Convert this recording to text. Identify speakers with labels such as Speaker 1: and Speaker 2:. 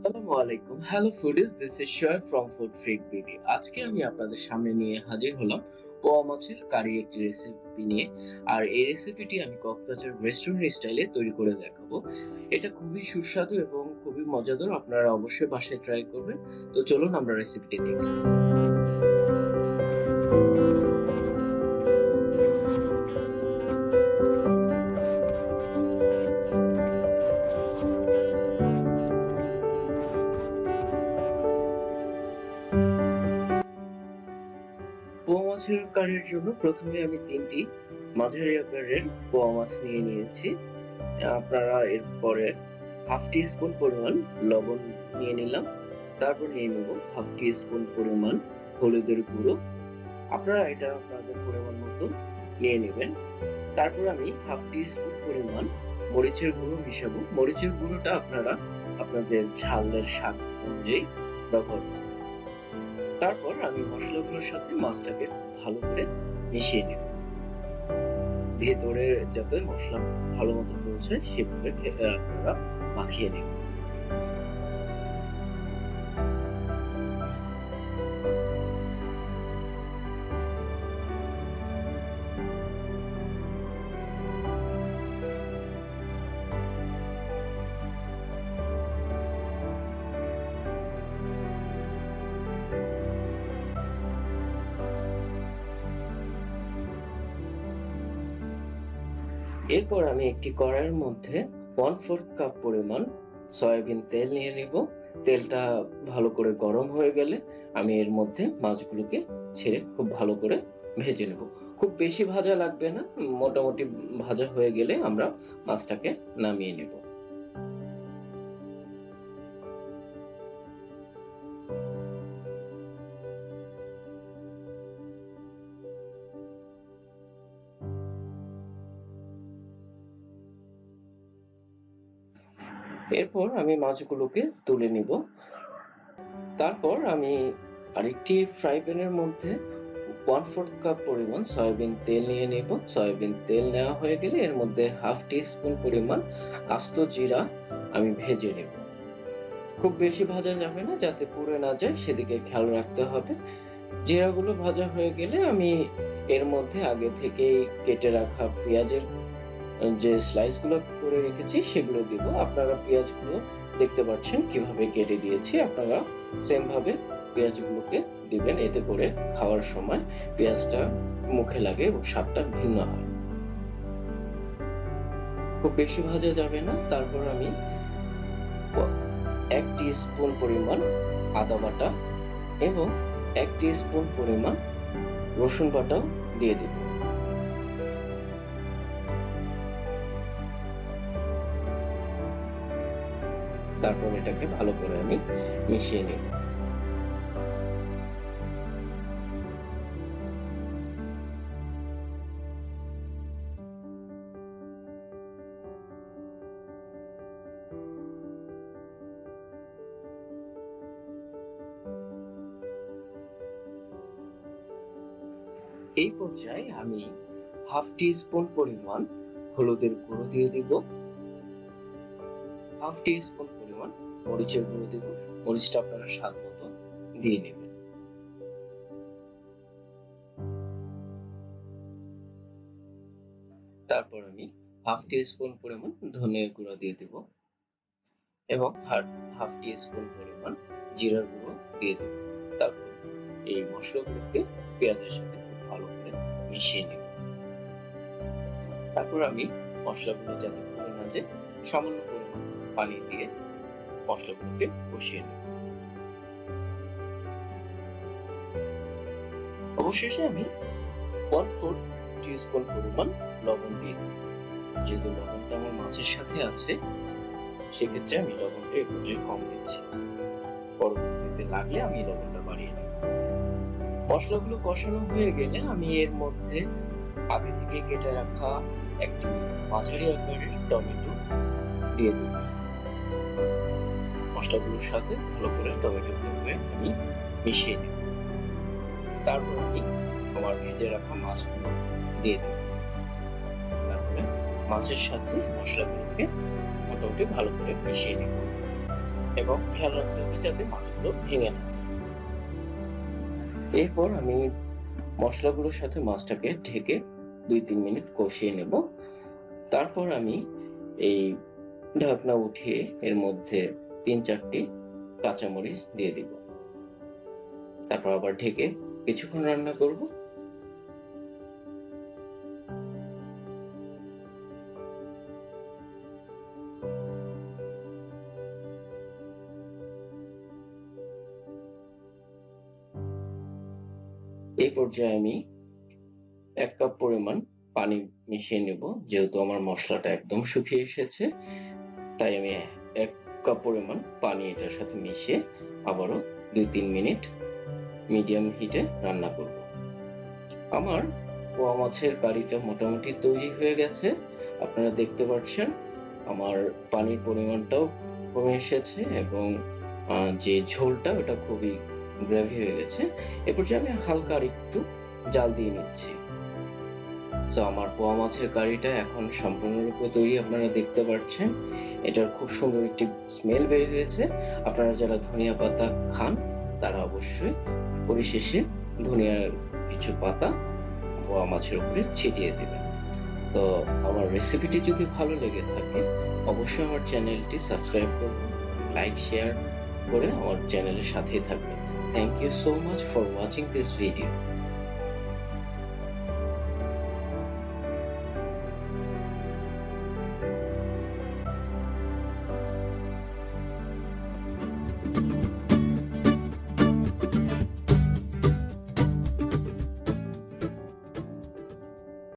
Speaker 1: আসসালামু আলাইকুম। Hello foodies, this is Shoaib from food freak BD. আজকে আমি আপনাদের সামনে নিয়ে হাজির হলাম পোয়া মাছের কারি একটি রেসিপি নিয়ে। আর এই রেসিপিটি আমি কক্সবাজার রেস্টুরেন্ট স্টাইলে তৈরি করে দেখাবো। এটা খুবই সুস্বাদু এবং খুবই মজাদার। আপনারা অবশ্যই বাসায় ট্রাই করবেন। তো চলুন আমরা রেসিপিটি দেখি। পোয়া মাছের কারির জন্য প্রথমে আমি ৩টি মাঝারি আকারের পোয়া মাছ নিয়ে নিয়েছি। আপনারা এরপরে হাফ টি স্পুন পরিমাণ লবণ নিয়ে নিলাম। তারপর নিয়ে নেব হাফ টি স্পুন পরিমাণ হলুদের গুঁড়ো। আপনারা এটা আপনাদের পরিমাণ মতো নিয়ে নেবেন। তারপর আমি হাফ টি স্পুন পরিমাণ মরিচের গুঁড়ো মিশাবো। মরিচের গুঁড়োটা আপনারা আপনাদের ঝালের স্বাদ অনুযায়ী ব্যবহার করবেন। তারপর আমি মশলাগুলোর সাথে মাছটাকে ভালো করে মিশিয়ে নেব। ভেতরে যাতে মশলা ভালো মতো পৌঁছায় সেভাবে আপনারা মাখিয়ে নেবেন। এরপর আমি একটি কড়াইয়ের মধ্যে 1/4 কাপ পরিমাণ সয়াবিন তেল নিয়ে নেব। তেলটা ভালো করে গরম হয়ে গেলে আমি এর মধ্যে মাছগুলোকে ছেড়ে খুব ভালো করে ভেজে নেব। খুব বেশি ভাজা লাগবে না, মোটামুটি ভাজা হয়ে গেলে আমরা মাছটাকে নামিয়ে নেব। এরপর আমি মাছগুলোকে তুলে নিব। তারপর আমি আরেকটি ফ্রাই প্যানের মধ্যে 1/4 কাপ পরিমাণ সয়াবিন তেল নিয়ে নেব। সয়াবিন তেল নেওয়া হয়ে গেলে এর মধ্যে হাফ টি স্পুন পরিমাণ আস্ত জিরা আমি ভেজে নেব। খুব বেশি ভাজা যাবে না, যাতে পুড়ে না যায় সেদিকে খেয়াল রাখতে হবে। জিরাগুলো ভাজা হয়ে গেলে আমি এর মধ্যে আগে থেকেই কেটে রাখা পেঁয়াজের যে স্লাইসগুলো করে রেখেছি সেগুলো দিব। আপনারা পেঁয়াজগুলো দেখতে পাচ্ছেন কিভাবে কেটে দিয়েছি। আপনারা সেম ভাবে পেঁয়াজগুলোকে দিবেন, এতে করে খাওয়ার সময় পেঁয়াজটা মুখে লাগে এবং স্বাদটা ভিন্ন হয়। খুব বেশি ভাজা যাবে না। তারপর আমি 1 টিস্পুন পরিমাণ আদা বাটা এবং 1 টিস্পুন পরিমাণ রসুন বাটাও দিয়ে দিব। তারপর এটাকে ভালো করে আমি মিশিয়ে নেব। এই পর্যায়ে আমি হাফ টি স্পুন পরিমাণ হলুদের গুঁড়ো দিয়ে দিব। হাফ টি স্পুন পরিমাণ মরিচের গুঁড়ো দিব। মরিচটা আপনারা স্বাদ মতো দিয়ে নেবেন। তারপর আমি হাফ টি স্পুন পরিমাণ ধনিয়া গুঁড়ো দিয়ে দিব এবং হাফ টি স্পুন পরিমাণ জিরার গুঁড়ো দিয়ে দেব। তারপর এই মশলাগুলোকে পেঁয়াজের সাথে খুব ভালো করে মিশিয়ে নেব। তারপর আমি মশলাগুলো যাতে পুড়ে না যায় সামান্য পরিমাণ পানি দিয়ে মশলাগুলোকে কষিয়ে নেব। অবশেষে আমি 1/4 টিস্পুন পরিমাণ লবণ দিয়ে দেব। যেহেতু লবণটা আমার মাছের সাথে আছে সেক্ষেত্রে আমি লবণটা এই পর্যায়ে কম দিচ্ছি। পরবর্তীতে লাগলে আমি লবণটা বাড়িয়ে নেব। মশলাগুলো কষানো হয়ে গেলে আমি এর মধ্যে আগে থেকে কেটে রাখা একটি মাঝারি আকারের টমেটো দিয়ে দেব। মশলাগুলোর সাথে ভালো করে টমেটোগুলোকে আমি মিশিয়ে নেব। তারপর আমি আমার ভেজে রাখা মাছগুলো দিয়ে দেব। তারপরে মাছের সাথে মশলাগুলোকে মোটামুটি ভালো করে মিশিয়ে নেব এবং খেয়াল রাখতে হবে যাতে মাছগুলো ভেঙে না যায়। এরপর আমি মশলাগুলোর সাথে মাছটাকে ঢেকে 2-3 মিনিট কষিয়ে নেব। তারপর আমি এই ঢাকনা উঠিয়ে এর মধ্যে 3-4টি কাঁচামরিচ দিয়ে দিব। তারপর আবার ঢেকে কিছুক্ষণ রান্না করব। এই পর্যায়ে আমি 1 কাপ পরিমাণ পানি মিশিয়ে নেব। যেহেতু আমার মশলাটা একদম শুকিয়ে এসেছে, তাই আমি 1 কাপ পরিমাণ পানি এটার সাথে মিশিয়ে আবারও 2-3 মিনিট মিডিয়াম হিটে রান্না করব। আমার পোয়া মাছের কারিটা মোটামুটি তৈরি হয়ে গেছে। আপনারা দেখতে পাচ্ছেন আমার পানির পরিমাণটাও কমে এসেছে এবং যে ঝোলটা ওটা খুবই গ্রেভি হয়ে গেছে। এ পর্যায়ে আমি হালকা আরেকটু জাল দিয়ে নিচ্ছি। সো আমার পোয়া মাছের কারিটা এখন সম্পূর্ণরূপে তৈরি, আপনারা দেখতে পাচ্ছেন। এটার খুব সুন্দর একটি স্মেল বের হয়েছে। আপনারা যারা ধনিয়া পাতা খান তারা অবশ্যই পরিশেষে ধনিয়ার কিছু পাতা পোয়া মাছের উপরে ছিটিয়ে দেবেন। তো আমার রেসিপিটি যদি ভালো লেগে থাকে অবশ্যই আমার চ্যানেলটি সাবস্ক্রাইব করবেন, লাইক শেয়ার করে আমার চ্যানেলের সাথেই থাকবেন। Thank you so much for watching this video.